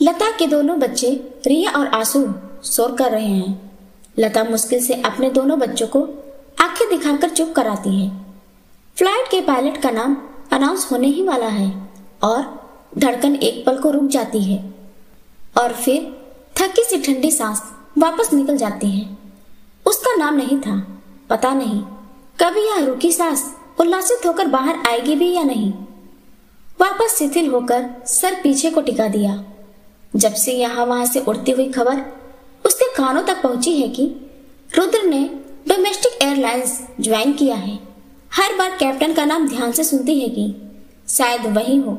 लता के दोनों बच्चे रिया और आंसू शोर कर रहे हैं। लता मुश्किल से अपने दोनों बच्चों को आंखें दिखाकर चुप कराती है। फ्लाइट के पायलट का नाम अनाउंस होने ही वाला है और धड़कन एक पल को रुक जाती है और फिर थकी सी ठंडी सांस वापस निकल जाती है। उसका नाम नहीं था। पता नहीं कभी यह रुकी सांस उल्लासित होकर बाहर आएगी भी या नहीं। वापस शिथिल होकर सर पीछे को टिका दिया। जब से यहाँ वहां से उड़ती हुई खबर उसके कानों तक पहुंची है कि रुद्र ने डोमेस्टिक एयरलाइंस ज्वाइन किया है, हर बार कैप्टन का नाम ध्यान से सुनती है कि शायद वही हो,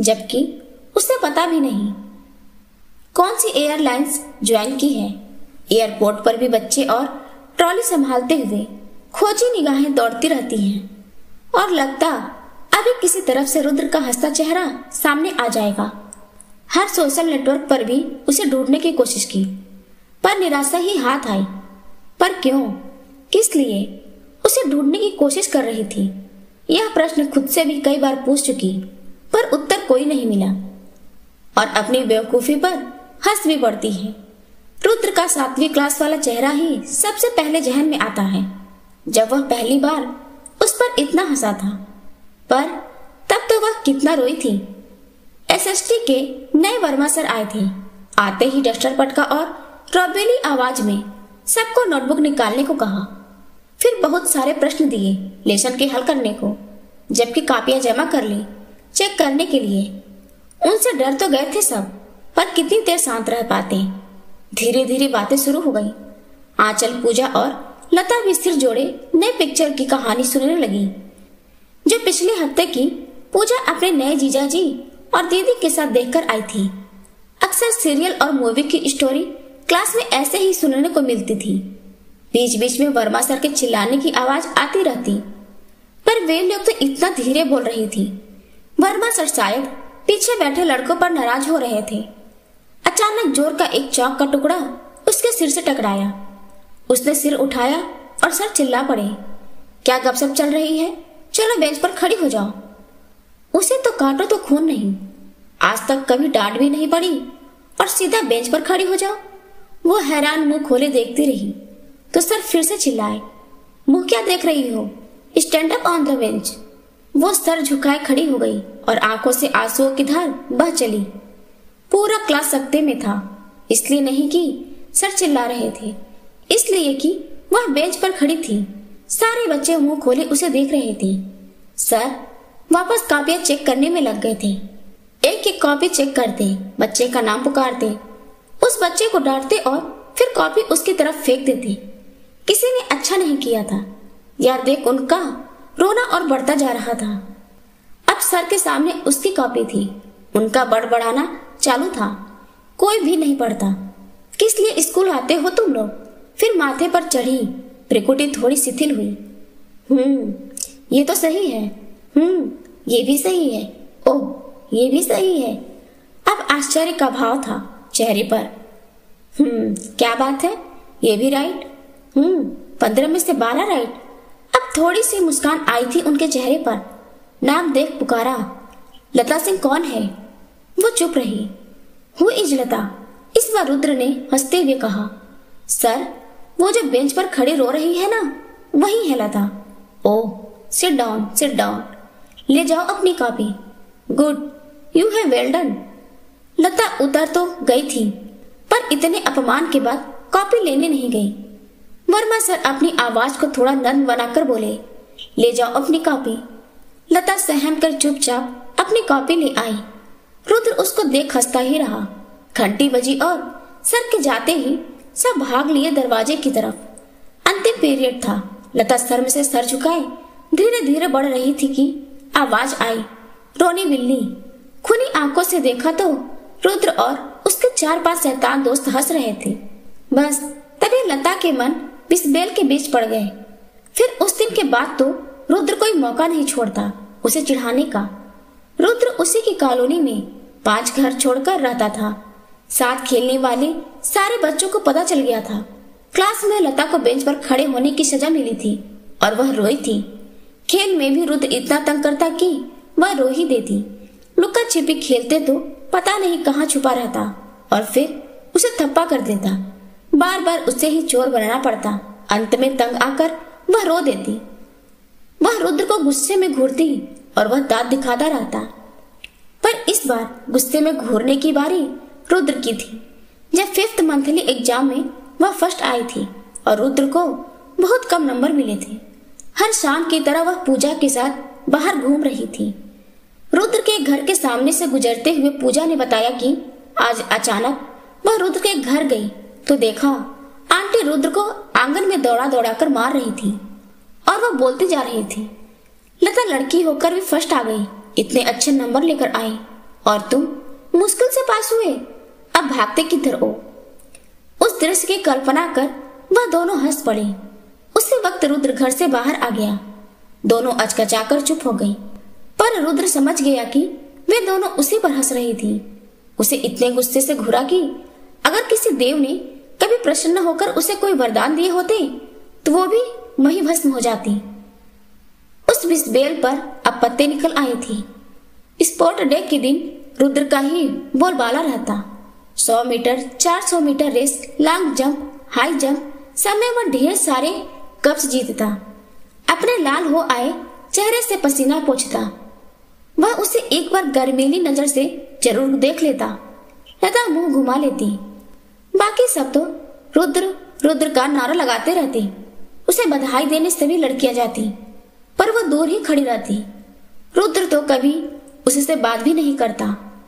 जबकि उसे पता भी नहीं कौन सी एयरलाइंस ज्वाइन की है। एयरपोर्ट पर भी बच्चे और ट्रॉली संभालते हुए खोजी निगाहें दौड़ती रहती हैं और लगता अभी किसी तरफ से रुद्र का हंसता चेहरा सामने आ जाएगा। हर सोशल नेटवर्क पर भी उसे ढूंढने की कोशिश की, पर निराशा ही हाथ आई। पर क्यों, किस लिए उसे ढूंढने की कोशिश कर रही थी? यह प्रश्न खुद से भी कई बार पूछ चुकी, पर उत्तर कोई नहीं मिला और अपनी बेवकूफी पर हंस भी पड़ती है। रुद्र का 7वीं क्लास वाला चेहरा ही सबसे पहले जहन में आता है, जब वह पहली बार उस पर इतना हंसा था। पर तब तो वह कितना रोई थी। एसएसटी के नए वर्मा सर आए थे। आते ही डस्टर पटका और रौबेली आवाज में सबको नोटबुक निकालने को कहा। फिर बहुत सारे प्रश्न दिए लेसन के हल करने को, जबकि कापियां जमा कर ली चेक करने के लिए। उनसे डर तो गए थे सब, पर कितनी देर शांत रह पाते। धीरे धीरे बातें शुरू हो गई। आंचल, पूजा और लता भी सिर जोड़े नए पिक्चर की कहानी सुनने लगी, जो पिछले हफ्ते की पूजा अपने नए जीजाजी और दीदी के साथ देखकर आई थी। अक्सर सीरियल और मूवी की स्टोरी क्लास में ऐसे ही सुनने को मिलती थी। बीच बीच में वर्मा सर के चिल्लाने की आवाज आती रहती, पर वे लोग तो इतना धीरे बोल रही थी। वर्मा सर शायद पीछे बैठे लड़कों पर नाराज हो रहे थे। अचानक जोर का एक चौक का टुकड़ा उसके सिर से टकराया। उसने सिर उठाया और सर चिल्ला पड़े, क्या गपशप चल रही है? चलो बेंच पर खड़ी हो जाओ। उसे तो काटो तो खून नहीं, आज तक कभी डांट भी नहीं पड़ी और सीधा बेंच पर खड़ी हो जाओ। वो हैरान मुंह खोले देखती रही तो सर फिर से चिल्लाए, मुंह क्या देख रही हो? Stand up on the bench. वो सर झुकाए खड़ी हो गई और आंखों से आंसुओं की धार बह चली। पूरा क्लास सकते में था, इसलिए नहीं कि सर चिल्ला रहे थे, इसलिए कि वह बेंच पर खड़ी थी। सारे बच्चे मुंह खोले उसे देख रहे थे। सर वापस कॉपियां चेक करने में लग गए थे। एक एक कॉपी चेक करते, बच्चे का नाम पुकारते, उस बच्चे को डांटते और फिर कॉपी उसकी तरफ फेंक देते। किसी ने अच्छा नहीं किया था, यह देख उनका रोना और बढ़ता जा रहा था। अब सर के सामने उसकी कॉपी थी, उनका बड़बड़ाना चालू था। कोई भी नहीं पढ़ता, किस लिए स्कूल आते हो तुम लोग? फिर माथे पर चढ़ी, भ्रिकुटी थोड़ी शिथिल हुई। ये तो सही है। ये भी सही है। ओह, ये भी सही है। अब आश्चर्य का भाव था चेहरे पर। क्या बात है, ये भी राइट। 15 में से 12 राइट। अब थोड़ी सी मुस्कान आई थी उनके चेहरे पर। नाम देख पुकारा, लता सिंह कौन है? वो चुप रही। हु इज लता? इस बार रुद्र ने हंसते हुए कहा। सर, वो जो बेंच पर खड़ी रो रही है ना, वही है Lata. Oh, sit down, sit down. ले जाओ अपनी copy. Good, you have well done. Lata उतर तो गई थी, पर इतने अपमान के बाद कॉपी लेने नहीं गई। वर्मा सर अपनी आवाज को थोड़ा नर्म बनाकर बोले, ले जाओ अपनी कॉपी। लता सहम कर चुपचाप अपनी कॉपी ले आई। रुद्र उसको देख हंसता ही रहा। घंटी बजी और सर के जाते ही सब भाग लिए दरवाजे की तरफ। अंतिम पीरियड था। लता शर्म से सर झुकाए धीरे धीरे बढ़ रही थी कि आवाज आई, रोनी बिल्ली। खुली आंखों से देखा तो रुद्र और उसके 4-5 शैतान दोस्त हंस रहे थे। बस तभी लता के मन बिस्बेल के बीच पड़ गए। फिर उस दिन के बाद तो रुद्र कोई मौका नहीं छोड़ता उसे चिढ़ाने का। रुद्र उसी की कॉलोनी में 5 घर छोड़कर रहता था। साथ खेलने वाले सारे बच्चों को पता चल गया था। क्लास में लता को बेंच पर खड़े होने की सजा मिली थी और वह रोई थी। खेल में भी रुद्र इतना तंग करता कि वह रो ही देती। लुका छिपी खेलते तो पता नहीं कहाँ छुपा रहता। और फिर उसे थप्पा कर देता। बार बार उसे ही चोर बनाना पड़ता। अंत में तंग आकर वह रो देती। वह रुद्र को गुस्से में घूरती और वह दांत दिखाता रहता। पर इस बार गुस्से में घूरने की बारी रुद्र की थी। जब 5th मंथली एग्जाम में वह फर्स्ट आई थी और रुद्र को बहुत कम नंबर मिले थे। हर शाम की तरह वह पूजा के साथ बाहर घूम रही थी। रुद्र के घर के सामने से गुजरते हुए पूजा ने बताया कि आज अचानक वह रुद्र के घर गई तो देखा आंटी रुद्र को आंगन में दौड़ा दौड़ा कर मार रही थी और वह बोलती जा रही थी, लता लड़की होकर भी फर्स्ट आ गई, इतने अच्छे नंबर लेकर आई और तुम मुश्किल से पास हुए, अब भागते किधर हो। उस दृश्य की कल्पना कर वह दोनों हंस पड़े। उसी वक्त रुद्र घर से बाहर आ गया। दोनों अचकचाकर चुप हो गई, पर रुद्र समझ गया कि वे दोनों उसी पर हंस रही थी। उसे इतने गुस्से से घूरा कि अगर किसी देव ने कभी प्रसन्न होकर उसे कोई वरदान दिए होते तो वो भी वहीं भस्म हो जाती। उस विष बेल पर अब पत्ते निकल आए थे। स्पोर्ट डे के दिन रुद्र का ही बोलबाला रहता। 100 meter, 400 meter race, long jump, high jump, सब में वह ढेर सारे कप्स जीतता। अपने लाल हो आए चेहरे से पसीना पोंछता। वह उसे एक बार गर्मीली नजर से जरूर देख लेता। लता मुंह घुमा लेती। बाकी सब तो रुद्र रुद्र का नारा लगाते रहते। उसे बधाई देने सभी लड़कियां जाती, पर वह दूर ही खड़ी रहती। रुद्र तो कभी उससे बात भी नहीं करता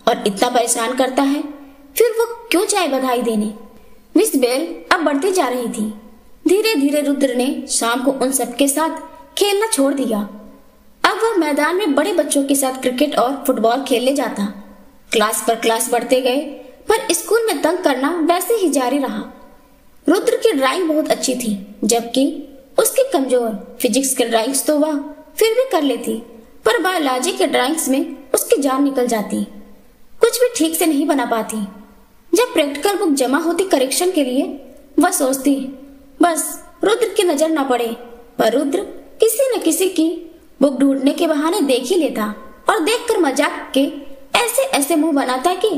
और इतना परेशान करता है, फिर वो क्यों जाए बधाई देने। मिस बेल अब बढ़ती जा रही थी। धीरे धीरे रुद्र ने शाम को उन सबके साथ खेलना छोड़ दिया। अब वह मैदान में बड़े बच्चों के साथ क्रिकेट और फुटबॉल खेलने जाता। क्लास पर क्लास बढ़ते गए, पर स्कूल में तंग करना वैसे ही जारी रहा। रुद्र की ड्राइंग बहुत अच्छी थी, जबकि उसकी कमजोर फिजिक्स के ड्राइंग्स तो वह फिर भी कर लेती, पर बायोलॉजी के ड्राइंग्स में उसकी जान निकल जाती। कुछ भी ठीक से नहीं बना पाती। जब प्रैक्टिकल बुक जमा होती करेक्शन के लिए, वह सोचती बस रुद्र की नजर न पड़े, पर रुद्र किसी न किसी की बुक ढूंढने के बहाने देख ही लेता और देखकर मजाक के ऐसे ऐसे मुंह बनाता कि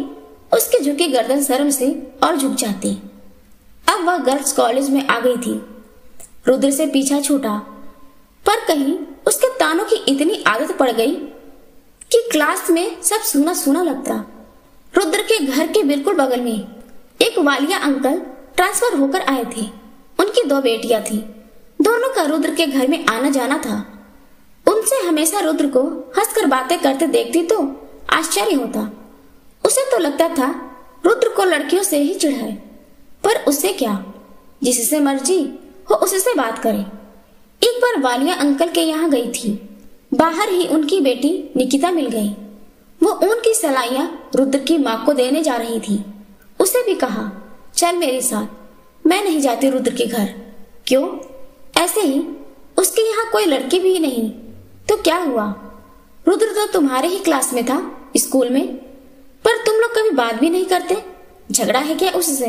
उसकी झुकी गर्दन शर्म से और झुक जाती। अब वह गर्ल्स कॉलेज में आ गई थी। रुद्र से पीछा छूटा, पर कहीं उसके तानों की इतनी आदत पड़ गई कि क्लास में सब सुना सुना लगता। रुद्र के घर के बिल्कुल बगल में एक वालिया अंकल ट्रांसफर होकर आए थे। उनकी 2 बेटियां थी। दोनों का रुद्र के घर में आना जाना था। उनसे हमेशा रुद्र को हंसकर बातें करते देखती तो आश्चर्य होता। उसे तो लगता था रुद्र को लड़कियों से ही चिढ़ है, पर उसे क्या, जिससे मर्जी हो उससे बात करे। एक बार वालिया अंकल के यहाँ गई थी। बाहर ही उनकी बेटी निकिता मिल गई। वो ऊन की सलाइयां रुद्र की माँ को देने जा रही थी। उसे भी कहा, चल मेरे साथ, मैं नहीं जाती रुद्र के घर। क्यों? ऐसे ही। उसके यहाँ कोई लड़की भी नहीं तो क्या हुआ? रुद्र तो तुम्हारे ही क्लास में था स्कूल में, पर तुम लोग कभी बात भी नहीं करते। झगड़ा है क्या उससे?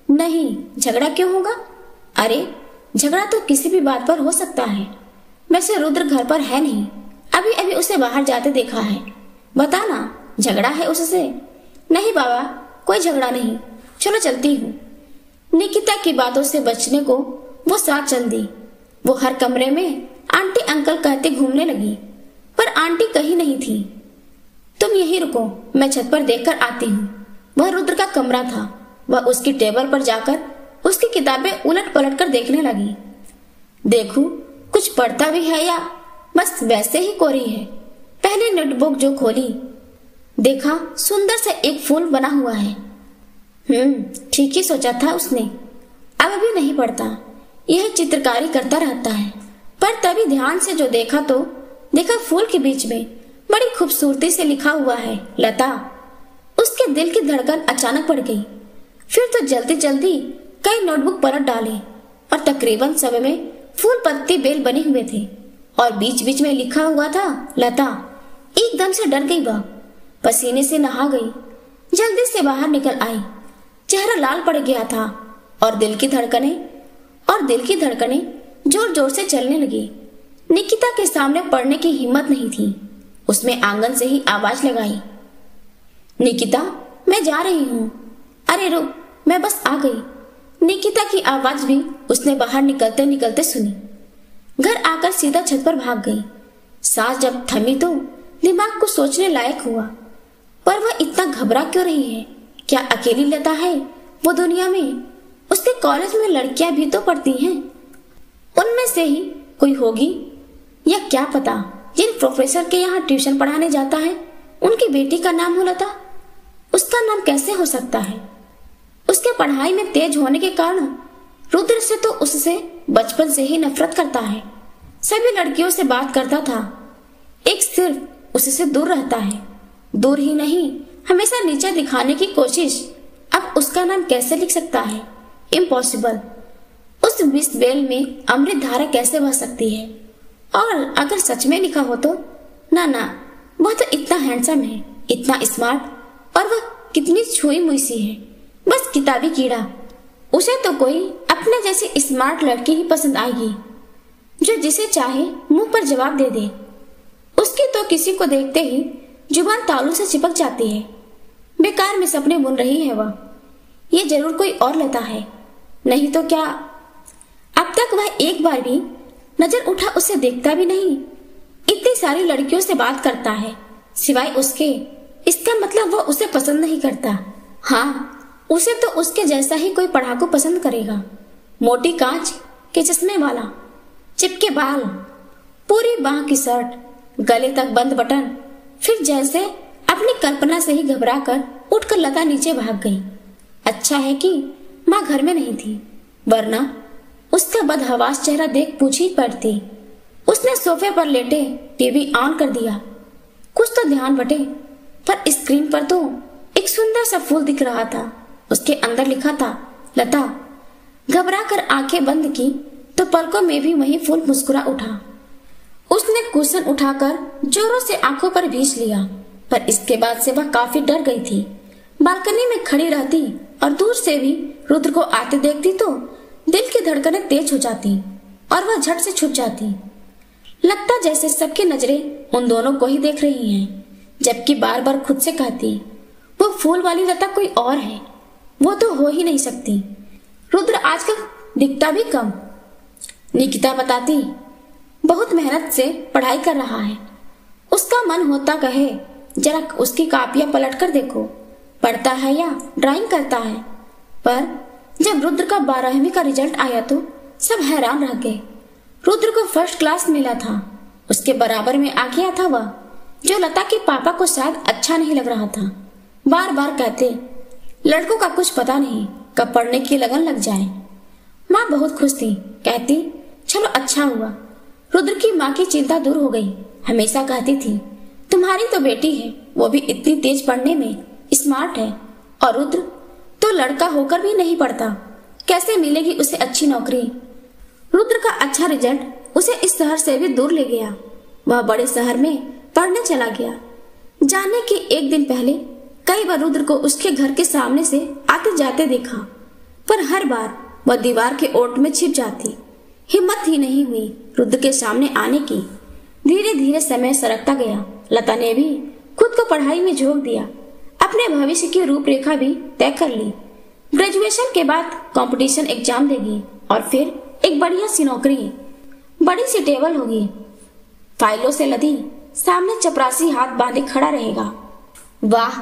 नहीं, झगड़ा क्यों होगा? अरे झगड़ा तो किसी भी बात पर हो सकता है। वैसे रुद्र घर पर है नहीं, अभी अभी उसे बाहर जाते देखा है। बता ना, झगड़ा है उससे? नहीं बाबा, कोई झगड़ा नहीं, चलो चलती हूँ। निकिता की बातों से बचने को वो साथ चल दी। वो हर कमरे में आंटी अंकल कहते घूमने लगी, पर आंटी कहीं नहीं थी। तुम यहीं रुको, मैं छत पर देखकर आती हूँ। वह रुद्र का कमरा था। वह उसकी टेबल पर जाकर उसकी किताबें उलट पलट कर देखने लगी। देखूं कुछ पढ़ता भी है या बस वैसे ही कोरी है। पहले नोटबुक जो खोली, देखा सुंदर सा एक फूल बना हुआ है। ठीक ही सोचा था उसने। अब अभी नहीं पढ़ता, यह चित्रकारी करता रहता है। पर तभी ध्यान से जो देखा तो देखा फूल के बीच में बड़ी खूबसूरती से लिखा हुआ है लता। उसके दिल की धड़कन अचानक बढ़ गई। फिर तो जल्दी जल्दी कई नोटबुक पलट डाले और तकरीबन सब में फूल पत्ती बेल बने हुए थे और बीच बीच में लिखा हुआ था लता। एकदम से डर गई वह, पसीने से नहा गई, जल्दी से बाहर निकल आई। चेहरा लाल पड़ गया था और दिल की धड़कनें जोर जोर से चलने लगी। निकिता के सामने पढ़ने की हिम्मत नहीं थी। उसमें आंगन से ही आवाज लगाई, निकिता मैं जा रही हूँ। अरे रुक, मैं बस आ गई। निकिता की आवाज भी उसने बाहर निकलते निकलते सुनी। घर आकर सीधा छत पर भाग गई। सांस जब थमी तो दिमाग को सोचने लायक हुआ, पर वह इतना घबरा क्यों रही है? क्या अकेली लता है वो दुनिया में? उसके कॉलेज में लड़कियां भी तो पढ़ती हैं, उनमें से ही कोई होगी, या क्या पता जिन प्रोफेसर के यहाँ ट्यूशन पढ़ाने जाता है उनकी बेटी का नाम हो लता। उसका नाम कैसे हो सकता है? उसके पढ़ाई में तेज होने के कारण रुद्र से तो उससे बचपन से ही नफरत करता है। सभी लड़कियों से बात करता था, एक सिर्फ उससे दूर रहता है। दूर ही नहीं, हमेशा नीचे दिखाने की कोशिश। अब उसका नाम कैसे लिख सकता है? इम्पॉसिबल। उस मिस बेल में अमृत धारा कैसे बह सकती है? और अगर सच में लिखा हो तो ना, वह तो इतना हैंडसम है, इतना स्मार्ट, और वह कितनी छुई मुई सी है, बस किताबी कीड़ा। उसे तो कोई अपने जैसी स्मार्ट लड़की ही पसंद आएगी, जो जिसे चाहे मुंह पर जवाब दे दे। उसकी तो किसी को देखते ही जुबान तालू से चिपक जाती है। बेकार में सपने बुन रही है वह। ये जरूर कोई और लता है, नहीं तो क्या? अब तक वह एक बार भी नजर उठा उसे देखता भी नहीं। इतनी सारी लड़कियों से बात करता है सिवाय उसके। इसका मतलब वह उसे पसंद नहीं करता। हाँ, उसे तो उसके जैसा ही कोई पढ़ाकू पसंद करेगा। मोटी कांच के चश्मे वाला, चिपके बाल, पूरी बाह की शर्ट, गले तक बंद बटन। फिर जैसे अपनी कल्पना से ही घबरा कर उठकर लता नीचे भाग गई। अच्छा है कि माँ घर में नहीं थी, वरना उसका बदहवास चेहरा देख पूछी पड़ती। उसने सोफे पर लेटे टीवी ऑन कर दिया। कुछ तो ध्यान बटे, पर स्क्रीन पर तो एक सुंदर सा फूल दिख रहा था। उसके अंदर लिखा था लता। घबरा कर आंखें बंद की तो पलकों में भी वही फूल मुस्कुरा उठा। उसने कुशन उठाकर जोरों से आंखों पर भींच लिया, पर इसके बाद से वह काफी डर गई थी। बालकनी में खड़ी रहती और दूर से भी रुद्र को आते देखती तो दिल की धड़कनें तेज हो जाती और वह झट से छुप जाती। लगता जैसे सबकी नजरें उन दोनों को ही देख रही हैं, जबकि बार बार खुद से कहती वो फूल वाली लता कोई और है। वो तो हो ही नहीं सकती। रुद्र आजकल दिखता भी कम। निकिता बताती बहुत मेहनत से पढ़ाई कर रहा है। उसका मन होता कहे जरा उसकी कापियां पलट कर देखो, पढ़ता है या ड्राइंग करता है। पर जब रुद्र का 12वीं का रिजल्ट आया तो सब हैरान रह गए। रुद्र को फर्स्ट क्लास मिला था। उसके बराबर में आ गया था वह, जो लता के पापा को शायद अच्छा नहीं लग रहा था। बार बार कहते लड़कों का कुछ पता नहीं, कब पढ़ने की लगन लग जाए। माँ बहुत खुश थी, कहती चलो अच्छा हुआ। रुद्र की माँ की चिंता दूर हो गई। हमेशा कहती थी तुम्हारी तो बेटी है, वो भी इतनी तेज पढ़ने में, स्मार्ट है, और रुद्र तो लड़का होकर भी नहीं पढ़ता, कैसे मिलेगी उसे अच्छी नौकरी। रुद्र का अच्छा रिजल्ट उसे इस शहर से भी दूर ले गया। वह बड़े शहर में पढ़ने चला गया। जाने के एक दिन पहले कई बार रुद्र को उसके घर के सामने से आते जाते देखा, पर हर बार वह दीवार के ओट में छिप जाती। हिम्मत ही नहीं हुई रुद्र के सामने आने की। धीरे धीरे समय सरकता गया। लता ने भी खुद को पढ़ाई में झोंक दिया। अपने भविष्य की रूपरेखा भी तय कर ली। ग्रेजुएशन के बाद कंपटीशन एग्जाम देगी और फिर एक बढ़िया सी नौकरी, बड़ी सी टेबल होगी, फाइलों से लदी, सामने चपरासी हाथ बांधे खड़ा रहेगा। वाह,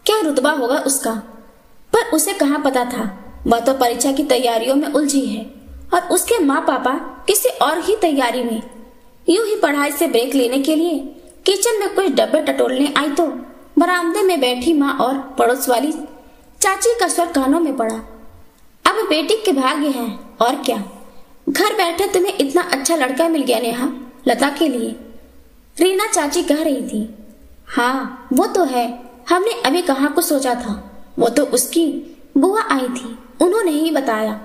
क्या रुतबा होगा उसका। पर उसे कहाँ पता था वह तो परीक्षा की तैयारियों में उलझी है और उसके माँ पापा किसी और ही तैयारी में। यूं ही पढ़ाई से ब्रेक लेने के लिए किचन में कुछ डब्बे टटोलने आई तो बरामदे में बैठी माँ और पड़ोस वाली चाची का स्वर कानों में पड़ा। अब बेटी के भाग्य हैं, और क्या। घर बैठे तुम्हें इतना अच्छा लड़का मिल गया नेहा, लता के लिए, रीना चाची कह रही थी। हाँ वो तो है, हमने अभी कहाँ को सोचा था। वो तो उसकी बुआ आई थी, उन्होंने ही बताया।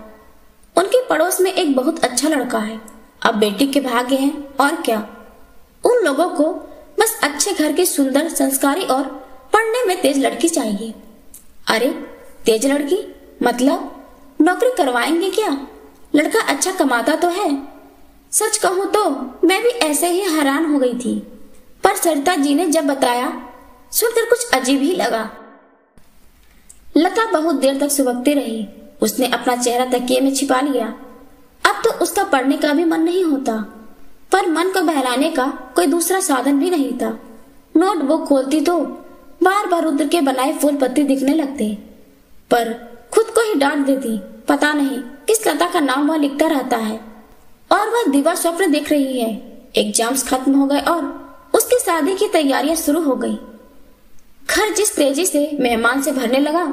उनके पड़ोस में एक बहुत अच्छा लड़का है। अब बेटी के भाग्य हैं, और क्या। उन लोगों को बस अच्छे घर की सुंदर, संस्कारी और पढ़ने में तेज लड़की चाहिए। अरे तेज लड़की मतलब नौकरी करवाएंगे क्या? लड़का अच्छा कमाता तो है। सच कहूं तो मैं भी ऐसे ही हैरान हो गई थी, पर सरिता जी ने जब बताया सुनकर कुछ अजीब ही लगा। लता बहुत देर तक सुबकती रही। उसने अपना चेहरा तकिए में छिपा लिया। अब तो उसका पढ़ने का भी मन नहीं होता, पर मन को बहलाने का कोई दूसरा साधन भी नहीं था। नोटबुक खोलती तो बार बार रुद्र के बनाए फूल पत्ती दिखने लगते, पर खुद को ही डांट देती। पता नहीं किस लता का नाम वह लिखता रहता है, और वह दिवा स्वप्न देख रही है। एग्जाम्स खत्म हो गए और उसकी शादी की तैयारियां शुरू हो गई। घर जिस तेजी से मेहमान से भरने लगा,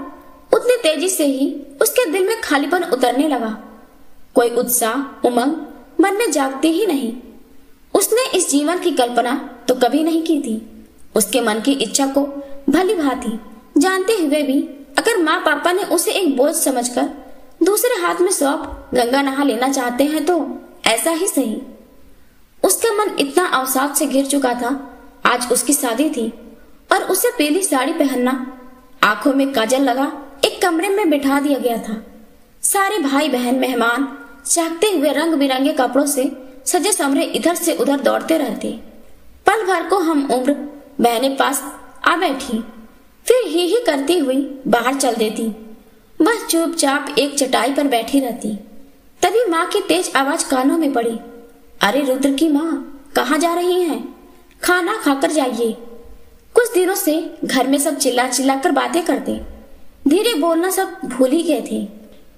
उतनी तेजी से ही उसके दिल में खालीपन उतरने लगा। कोई उत्साह उमंग मन में जागती ही नहीं। उसने इस जीवन की कल्पना तो कभी नहीं की थी। उसके मन की इच्छा को भली भांति जानते हुए भी अगर माँ पापा ने उसे एक बोझ समझकर दूसरे हाथ में सौंप गंगा नहा लेना चाहते हैं तो ऐसा ही सही। उसका मन इतना अवसाद से घिर चुका था। आज उसकी शादी थी और उसे पीली साड़ी पहनना, आंखों में काजल लगा एक कमरे में बिठा दिया गया था। सारे भाई बहन मेहमान चाहते हुए रंग बिरंगे कपड़ों से सजे समरे इधर से उधर दौड़ते रहते। पल भर को हम उम्र बहनें पास आ बैठी, फिर ही करती हुई बाहर चल देती। बस चुपचाप एक चटाई पर बैठी रहती। तभी माँ की तेज आवाज कानों में पड़ी। अरे रुद्र की माँ, कहाँ जा रही हैं? खाना खाकर जाइए। कुछ दिनों से घर में सब चिल्ला चिल्ला कर बातें करते, धीरे बोलना सब भूल ही गए थे।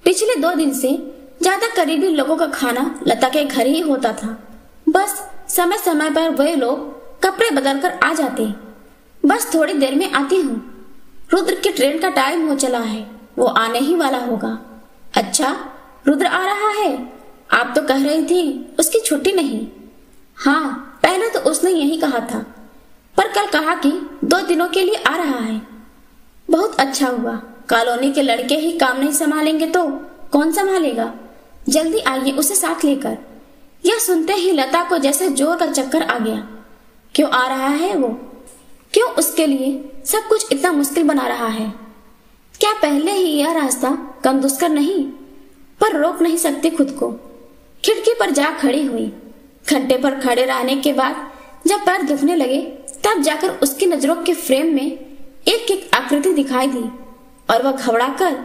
पिछले 2 दिन से ज्यादा करीबी लोगों का खाना लता के घर ही होता था। बस समय समय पर वे लोग कपड़े बदल कर आ जाते। बस थोड़ी देर में आती हूँ, रुद्र की ट्रेन का टाइम हो चला है, वो आने ही वाला होगा। अच्छा, रुद्र आ रहा है? आप तो कह रही थी उसकी छुट्टी नहीं। हाँ, पहले तो उसने यही कहा था, पर कल कहा कि 2 दिनों के लिए आ रहा है। बहुत अच्छा हुआ। कॉलोनी के लड़के ही काम नहीं संभालेंगे तो कौन संभालेगा? जल्दी आइए उसे साथ लेकर। यह सुनते ही लता को जैसे जोर का चक्कर आ गया। क्यों आ रहा है वो? क्यों उसके लिए सब कुछ इतना मुश्किल बना रहा है? क्या पहले ही यह रास्ता कम दुष्कर नहीं? पर रोक नहीं सकती खुद को। खिड़की पर जा खड़ी हुई। घंटे पर खड़े रहने के बाद जब पैर दुखने लगे, तब जाकर उसकी नजरों के फ्रेम में एक एक आकृति दिखाई दी और वह घबराकर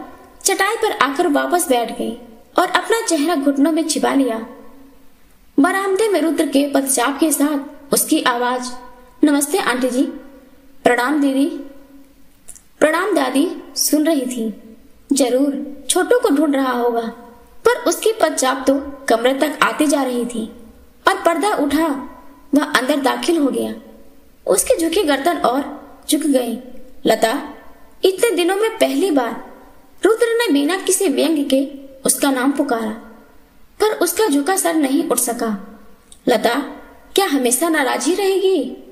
चटाई पर आकर वापस बैठ गई और अपना चेहरा घुटनों में छिपा लिया। बरामदे में रुद्र के पदचाप के साथ उसकी आवाज, नमस्ते आंटी जी। प्रणाम दीदी। प्रणाम दादी सुन रही थी। जरूर छोटू को ढूंढ रहा होगा, पर उसकी पदचाप तो कमरे तक आती जा रही थी और पर्दा उठा वह अंदर दाखिल हो गया। उसकी झुकी गर्दन और झुक गई। लता, इतने दिनों में पहली बार रुद्र ने बिना किसी व्यंग के उसका नाम पुकारा, पर उसका झुका सर नहीं उठ सका। लता, क्या हमेशा नाराज ही रहेगी?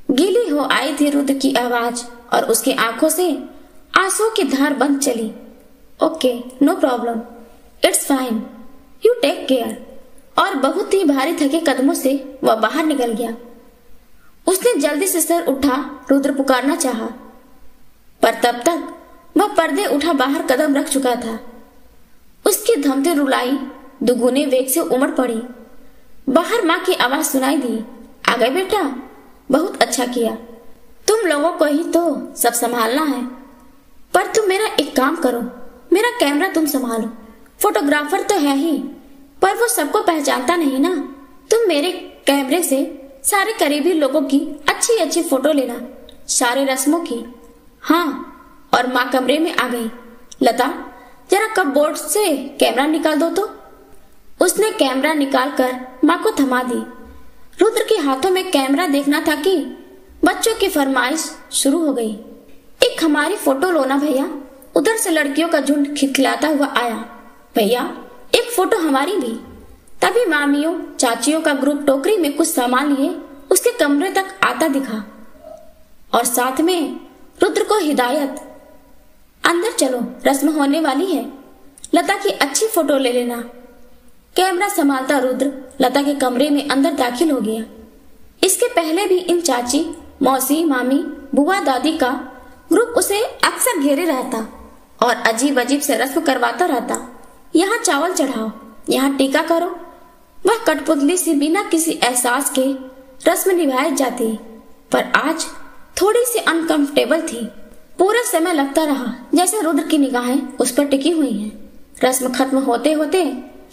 गीली हो आई थी रुद्र की आवाज और उसकी आंखों से आंसू की धार बंद चली। Okay, no problem, it's fine, you take care. और बहुत ही भारी थके कदमों से वह बाहर निकल गया। उसने जल्दी से सर उठा रुद्र पुकारना चाहा, पर तब तक वह पर्दे उठा बाहर कदम रख चुका था। उसकी धमते रुलाई दुगुने वेग से उमड़ पड़ी। बाहर माँ की आवाज सुनाई दी, आ गए बेटा, बहुत अच्छा किया। तुम लोगों को ही तो सब संभालना है, पर तुम मेरा एक काम करो, मेरा कैमरा तुम संभालो। फोटोग्राफर तो है ही, पर वो सबको पहचानता नहीं ना। तुम मेरे कैमरे से सारे करीबी लोगों की अच्छी अच्छी फोटो लेना, सारे रस्मों की। हाँ, और माँ कमरे में आ गई। लता, जरा कपबोर्ड से कैमरा निकाल दो तो। उसने कैमरा निकालकर माँ को थमा दी। रुद्र के हाथों में कैमरा देखना था कि बच्चों की फरमाइश शुरू हो गई। एक हमारी फोटो लो ना भैया। उधर से लड़कियों का झुंड खिलखिलाता हुआ आया। भैया, एक फोटो हमारी भी। तभी मामियों चाचियों का ग्रुप टोकरी में कुछ सामान लिए उसके कमरे तक आता दिखा और साथ में रुद्र को हिदायत, अंदर चलो, रस्म होने वाली है, लता की अच्छी फोटो ले लेना। कैमरा संभालता रुद्र लता के कमरे में अंदर दाखिल हो गया। इसके पहले भी इन चाची, मौसी, मामी, बुआ, दादी का ग्रुप उसे अक्सर घेरे रहता और अजीब अजीब से रस्म करवाता रहता। यहाँ चावल चढ़ाओ, यहाँ टीका करो। वह कठपुतली सी बिना किसी एहसास के रस्म निभाई जाती, पर आज थोड़ी सी अनकंफर्टेबल थी। पूरा समय लगता रहा जैसे रुद्र की निगाहें उस पर टिकी हुई हैं। रस्म खत्म होते होते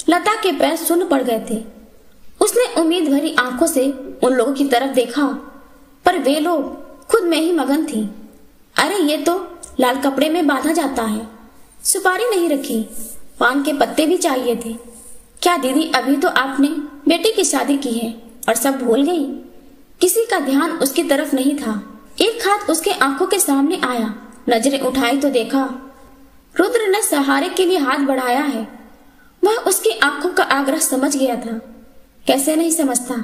लता के पैर सुन्न पड़ गए थे। उसने उम्मीद भरी आंखों से उन लोगों की तरफ देखा, पर वे लोग खुद में ही मगन थी। अरे ये तो लाल कपड़े में बांधा जाता है, सुपारी नहीं रखी, पान के पत्ते भी चाहिए थे। क्या दीदी, अभी तो आपने बेटी की शादी की है और सब भूल गई? किसी का ध्यान उसकी तरफ नहीं था। एक हाथ उसके आंखों के सामने आया, नजरें उठाई तो देखा रुद्र ने सहारे के लिए हाथ बढ़ाया है। वह उसकी आंखों का आग्रह समझ गया था। कैसे नहीं समझता,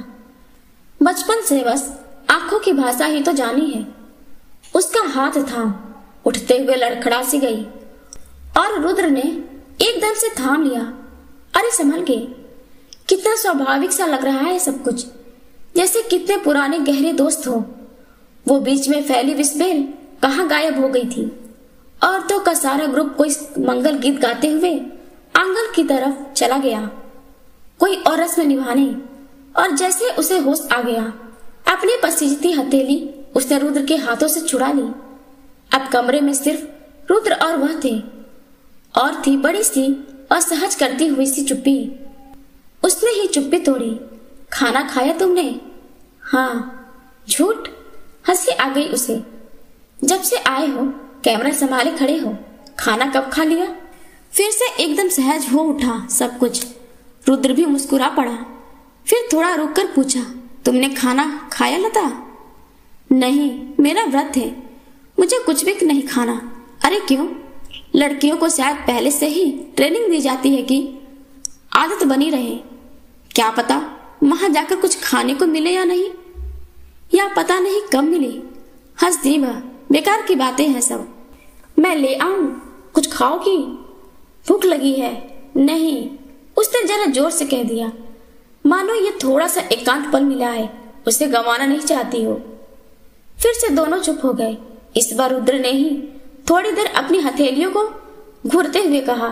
बचपन से बस आंखों की भाषा ही तो जानी है। उसका हाथ थाम उठते हुए लड़खड़ा सी गई और रुद्र ने एकदम से थाम लिया। अरे संभल के, कितना स्वाभाविक सा लग रहा है सब कुछ, जैसे कितने पुराने गहरे दोस्त हो। वो बीच में फैली विस्बेल कहाँ गायब हो गई थी। औरतों का सारा ग्रुप कोई मंगल गीत गाते हुए आंगन की तरफ चला गया, कोई और रस्म निभाने। और जैसे उसे होश आ गया, अपनी पसीजती हथेली उसने रुद्र के हाथों से छुड़ा ली। अब कमरे में सिर्फ रुद्र और वह थे, और थी बड़ी सी असहज करती हुई सी चुप्पी। उसने ही चुप्पी तोड़ी। खाना खाया तुमने? हाँ। झूठ? हंसी आ गई उसे। जब से आए हो कैमरा संभाले खड़े हो, खाना कब खा लिया? फिर से एकदम सहज हो उठा सब कुछ। रुद्र भी मुस्कुरा पड़ा। फिर थोड़ा रुककर पूछा, तुमने खाना खाया लता? नहीं, मेरा व्रत है, मुझे कुछ भी नहीं खाना। अरे क्यों? लड़कियों को शायद पहले से ही ट्रेनिंग दी जाती है कि आदत बनी रहे। क्या पता वहां जाकर कुछ खाने को मिले या नहीं, या पता नहीं कब मिले। हंस दी वह। बेकार की बातें हैं सब। मैं ले आऊं? कुछ खाओगी? भूख लगी है। नहीं, उसने जरा जोर से कह दिया, मानो ये थोड़ा सा एकांत पल मिला है, उसे गंवाना नहीं चाहती हो। फिर से दोनों चुप हो गए। इस बार रुद्र ने ही थोड़ी देर अपनी हथेलियों को घूरते हुए कहा,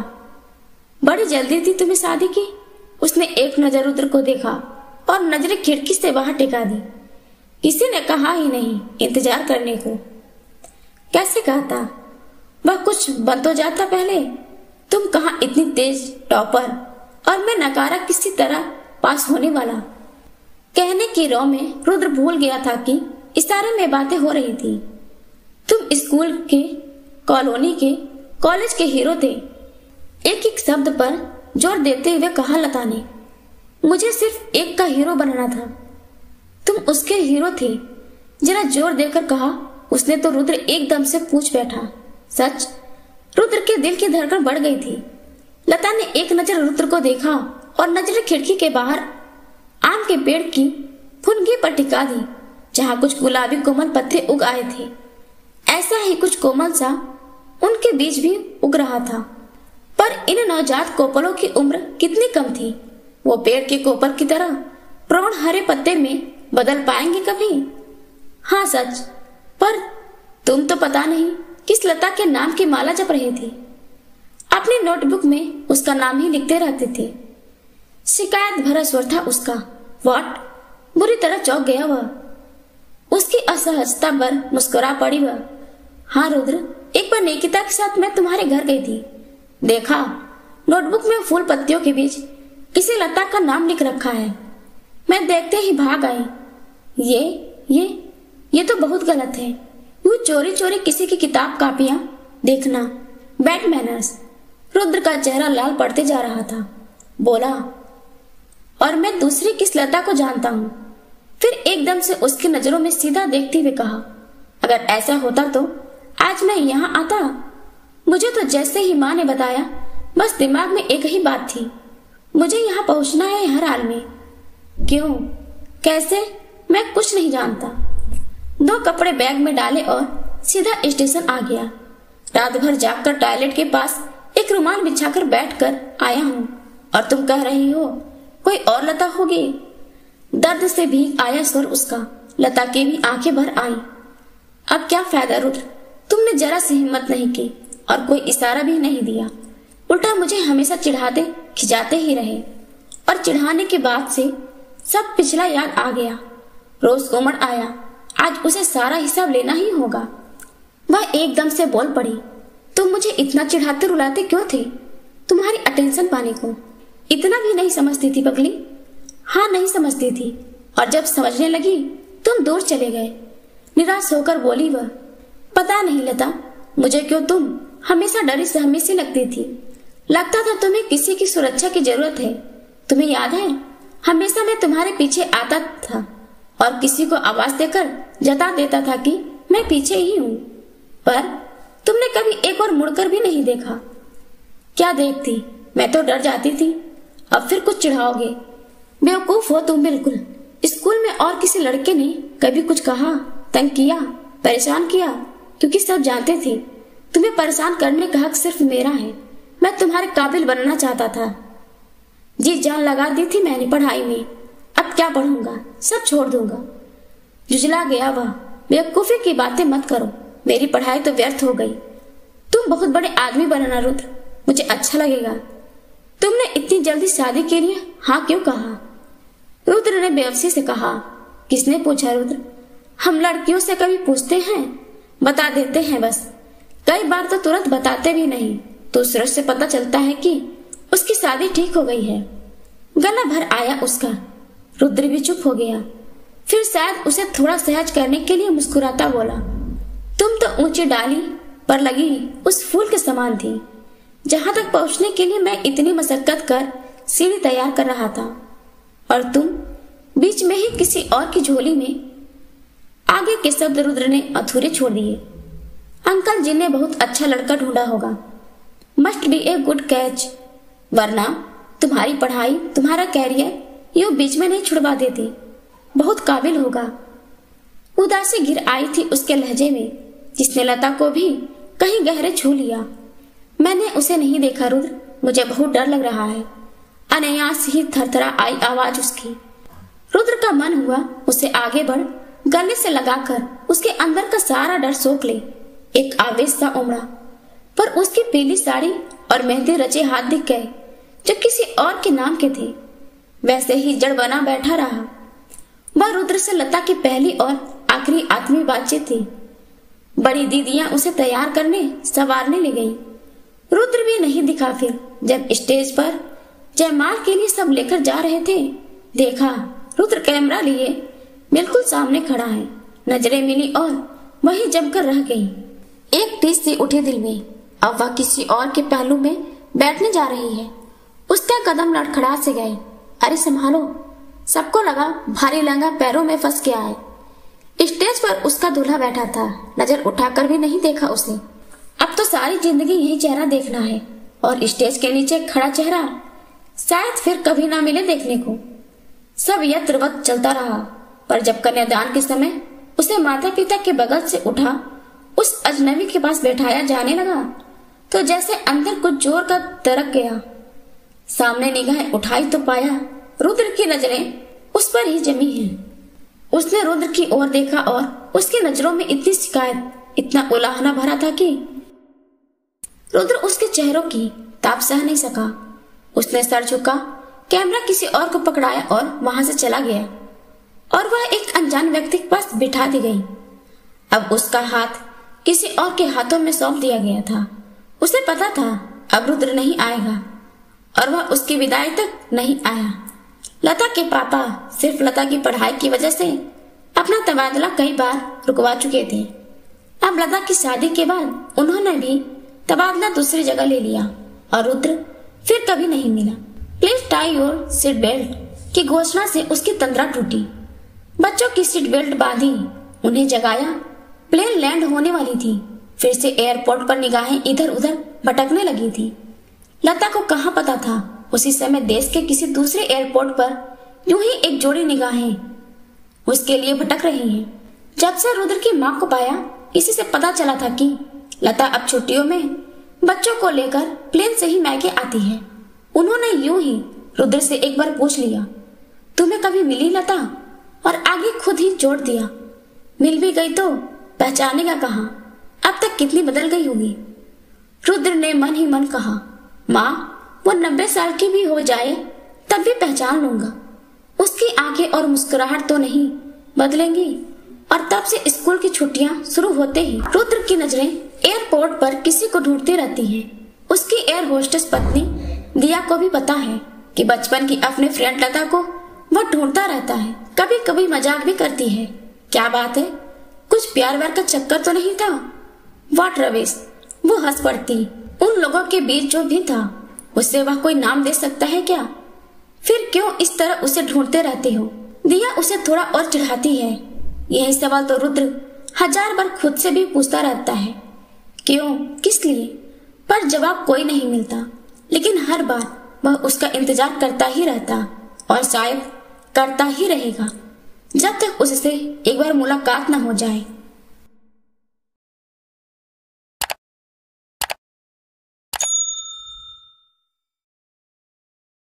बड़ी जल्दी थी तुम्हें शादी की? उसने एक नजर रुद्र को देखा और नजरें खिड़की से बाहर टिका दी। किसी ने कहा ही नहीं इंतजार करने को। कैसे कहता, वह कुछ बन तो जाता पहले। तुम कहाँ इतनी तेज टॉपर, और मैं नकारा किसी तरह पास होने वाला। कहने की रौ में रुद्र भूल गया था कि इशारे में बातें हो रही थी। तुम स्कूल के, कॉलोनी के, कॉलेज के हीरो थे। एक एक शब्द पर जोर देते हुए कहा लता ने, मुझे सिर्फ एक का हीरो बनना था, तुम उसके हीरो थे। जरा जोर देकर कहा उसने तो रुद्र एकदम से पूछ बैठा। सच? रुद्र के दिल की धड़कन बढ़ गई थी। लता ने एक नजर रुद्र को देखा और नजर खिड़की के बाहर आम के पेड़ की फुनगी पर टिका दी, जहाँ कुछ गुलाबी कोमल पत्ते उग आए थे। ऐसा ही कुछ कोमल सा उनके बीच भी उग रहा था। पर इन नवजात कोपलों की उम्र कितनी कम थी। वो पेड़ के कोपल की तरह प्रौढ़ हरे पत्ते में बदल पाएंगे कभी? हाँ सच। पर तुम तो पता नहीं किस लता के नाम की माला जप रहे थे। अपनी नोटबुक में उसका नाम ही लिखते रहते थे। शिकायत भरा स्वर था उसका। व्हाट? बुरी तरह चौंक गया वह। उसकी असहजता पर मुस्कुरा पड़ी वह। हाँ रुद्र, एक बार निकिता के साथ मैं तुम्हारे घर गई थी। देखा, नोटबुक में फूल पत्तियों के बीच किसी लता का नाम लिख रखा है। मैं देखते ही भाग आई। ये तो बहुत गलत है। यूं चोरी चोरी किसी की किताब कापियां देखना, बैड मैनर्स। रुद्र का चेहरा लाल पड़ते जा रहा था। बोला, और मैं दूसरी किस लता को जानता हूँ। फिर एकदम से उसकी नजरों में सीधा देखते हुए कहा, अगर ऐसा होता तो आज मैं यहाँ आता। मुझे तो जैसे ही माँ ने बताया, बस दिमाग में एक ही बात थी, मुझे यहाँ पहुँचना है हर हाल में। क्यों, कैसे, मैं कुछ नहीं जानता। 2 कपड़े बैग में डाले और सीधा स्टेशन आ गया। रात भर जागकर टॉयलेट के पास एक रुमाल बिछाकर बैठकर आया हूँ, और तुम कह रही हो कोई और लता होगी। दर्द से भीग आया स्वर उसका। लता की भी आंखें भर आई। अब क्या फायदा रुद्र, तुमने जरा सी हिम्मत नहीं की और कोई इशारा भी नहीं दिया। उल्टा मुझे हमेशा चिढ़ाते खिजाते ही रहे, और चिढ़ाने के बाद से सब पिछला याद आ गया। रोज कोमल आया, आज उसे सारा हिसाब लेना ही होगा। वह एकदम से बोल पड़ी, तुम मुझे इतना चिढ़ाते रुलाते क्यों थे? तुम्हारी अटेंशन पाने को इतना भी नहीं समझती थी पगली? हाँ, नहीं समझती थी, और जब समझने लगी तुम दूर चले गए। निराश होकर बोली वह, पता नहीं लता, मुझे क्यों तुम हमेशा डरी सहमी सी लगती थी। लगता था तुम्हें किसी की सुरक्षा की जरूरत है। तुम्हें याद है, हमेशा मैं तुम्हारे पीछे आता था और किसी को आवाज देकर जता देता था कि मैं पीछे ही हूँ, पर तुमने कभी एक और मुड़कर भी नहीं देखा। क्या देखती, मैं तो डर जाती थी। अब फिर कुछ चिढ़ाओगे? बेवकूफ हो तुम बिल्कुल। स्कूल में और किसी लड़के ने कभी कुछ कहा, तंग किया, परेशान किया? क्योंकि सब जानते थे तुम्हें परेशान करने का हक सिर्फ मेरा है। मैं तुम्हारे काबिल बनना चाहता था। जी जान लगा दी थी मैंने पढ़ाई में। अब क्या पढ़ूंगा, सब छोड़ दूंगा। जुझला गया वह। बेवकूफी की बातें मत करो, मेरी पढ़ाई तो व्यर्थ हो गई। तुम बहुत बड़े आदमी बनना रुद्र, मुझे अच्छा लगेगा। तुमने इतनी जल्दी शादी के लिए हाँ क्यों कहा? रुद्र ने बेवसी से कहा। किसने पूछा रुद्र? हम लड़कियों से कभी पूछते हैं? बता देते हैं बस। कई बार तो तुरंत बताते भी नहीं, तो सूरज से पता चलता है कि उसकी शादी ठीक हो गई है। गला भर आया उसका। रुद्र भी चुप हो गया। फिर शायद उसे थोड़ा सहज करने के लिए मुस्कुराता बोला, तुम तो ऊंची डाली पर लगी उस फूल के समान थी, जहां तक पहुंचने के लिए मैं इतनी मशक्कत कर सीढ़ी तैयार कर रहा था, और तुम बीच में ही किसी और की झोली में। आगे के शब्द रुद्र ने अधूरे छोड़ दिए। अंकल जी ने बहुत अच्छा लड़का ढूंढा होगा। Must be a good catch, वरना तुम्हारी पढ़ाई, तुम्हारा कैरियर यूं बीच में नहीं छुड़वा देते। बहुत काबिल होगा। उदासी घिर आई थी उसके लहजे में, जिसने लता को भी कहीं गहरे छू लिया। मैंने उसे नहीं देखा रुद्र, मुझे बहुत डर लग रहा है। अनायास ही थरथरा आई आवाज उसकी। रुद्र का मन हुआ उसे आगे बढ़ गले से लगाकर उसके अंदर का सारा डर सोख ले। एक आवेश सा उमड़ा, पर उसकी पीली साड़ी और मेहंदी रचे हाथ दिख गए, जो किसी और के नाम के थे। वैसे ही जड़ बना बैठा रहा। वह रुद्र से लता की पहली और आखिरी आत्मीय बातचीत थी। बड़ी दीदियां उसे तैयार करने संवारने ले गई। रुद्र भी नहीं दिखा। फिर जब स्टेज पर जयमाल के लिए सब लेकर जा रहे थे, देखा रुद्र कैमरा लिए बिल्कुल सामने खड़ा है। नजरें मिली और वही जमकर रह गई। एक टीस सी उठी दिल में। अब वह किसी और के पहलू में बैठने जा रही है। उसका कदम लड़खड़ा से गए। अरे संभालो, सबको लगा भारी लहंगा पैरों में फंस गया है। स्टेज पर उसका दूल्हा बैठा था। नजर उठाकर भी नहीं देखा उसे। अब तो सारी जिंदगी यही चेहरा देखना है, और स्टेज के नीचे खड़ा चेहरा शायद फिर कभी ना मिले देखने को। सब यत्रवत चलता रहा, पर जब कन्यादान के समय उसे माता पिता के बगल से उठा उस अजनबी के पास बैठाया जाने लगा, तो जैसे अंदर कुछ जोर का दरक गया। सामने निगाहें उठाई तो पाया रुद्र की नजरें उस पर ही जमी हैं। उसने रुद्र की ओर देखा और उसकी नजरों में इतनी शिकायत, इतना उलाहना भरा था कि रुद्र उसके चेहरों की ताप सह नहीं सका। उसने सर झुका, कैमरा किसी और को पकड़ाया और वहां से चला गया, और वह एक अनजान व्यक्ति के पास बिठा दी गई। अब उसका हाथ किसी और के हाथों में सौंप दिया गया था। उसे पता था अब रुद्र नहीं आएगा, और वह उसकी विदाई तक नहीं आया। लता के पापा सिर्फ लता की पढ़ाई की वजह से अपना तबादला कई बार रुकवा चुके थे। अब लता की शादी के बाद उन्होंने भी तबादला दूसरी जगह ले लिया, और रुद्र फिर कभी नहीं मिला। Please tie your seat belt की घोषणा से उसकी तंद्रा टूटी। बच्चों की सीट बेल्ट बांधी, उन्हें जगाया। प्लेन लैंड होने वाली थी। फिर से एयरपोर्ट पर निगाहें इधर उधर भटकने लगी थी। लता को कहाँ पता था उसी समय देश के किसी दूसरे एयरपोर्ट पर यूं ही एक जोड़ी निगाहें उसके लिए भटक रही हैं। जब से रुद्र की माँ को पाया, इसी से पता चला था कि लता अब छुट्टियों में बच्चों को लेकर प्लेन से ही मैके आती है। उन्होंने यूं ही रुद्र से एक बार पूछ लिया, तुम्हें कभी मिली लता? और आगे खुद ही जोड़ दिया, मिल भी गई तो पहचानेगा कहाँ? अब तक कितनी बदल गई होगी। रुद्र ने मन ही मन कहा, माँ वो 90 साल की भी हो जाए तब भी पहचान लूंगा। उसकी आंखें और मुस्कुराहट तो नहीं बदलेंगी, और तब से स्कूल की छुट्टियां शुरू होते ही रुद्र की नजरें एयरपोर्ट पर किसी को ढूंढती रहती हैं। उसकी एयर होस्टेस पत्नी दिया को भी पता है कि बचपन की अपने फ्रेंड लता को वह ढूंढता रहता है। कभी कभी मजाक भी करती है, क्या बात है, कुछ प्यार व्यार का चक्कर तो नहीं था? व्हाट रविश, वो हंस पड़ती। उन लोगों के बीच जो भी था उससे वह कोई नाम दे सकता है क्या? फिर क्यों इस तरह उसे ढूंढते रहते हो? दिया उसे थोड़ा और चिढ़ाती है। यही सवाल तो रुद्र 1000 बार खुद से भी पूछता रहता है, क्यों, किस लिए? पर जवाब कोई नहीं मिलता। लेकिन हर बार वह उसका इंतजार करता ही रहता और शायद करता ही रहेगा जब तक उससे एक बार मुलाकात न हो जाए।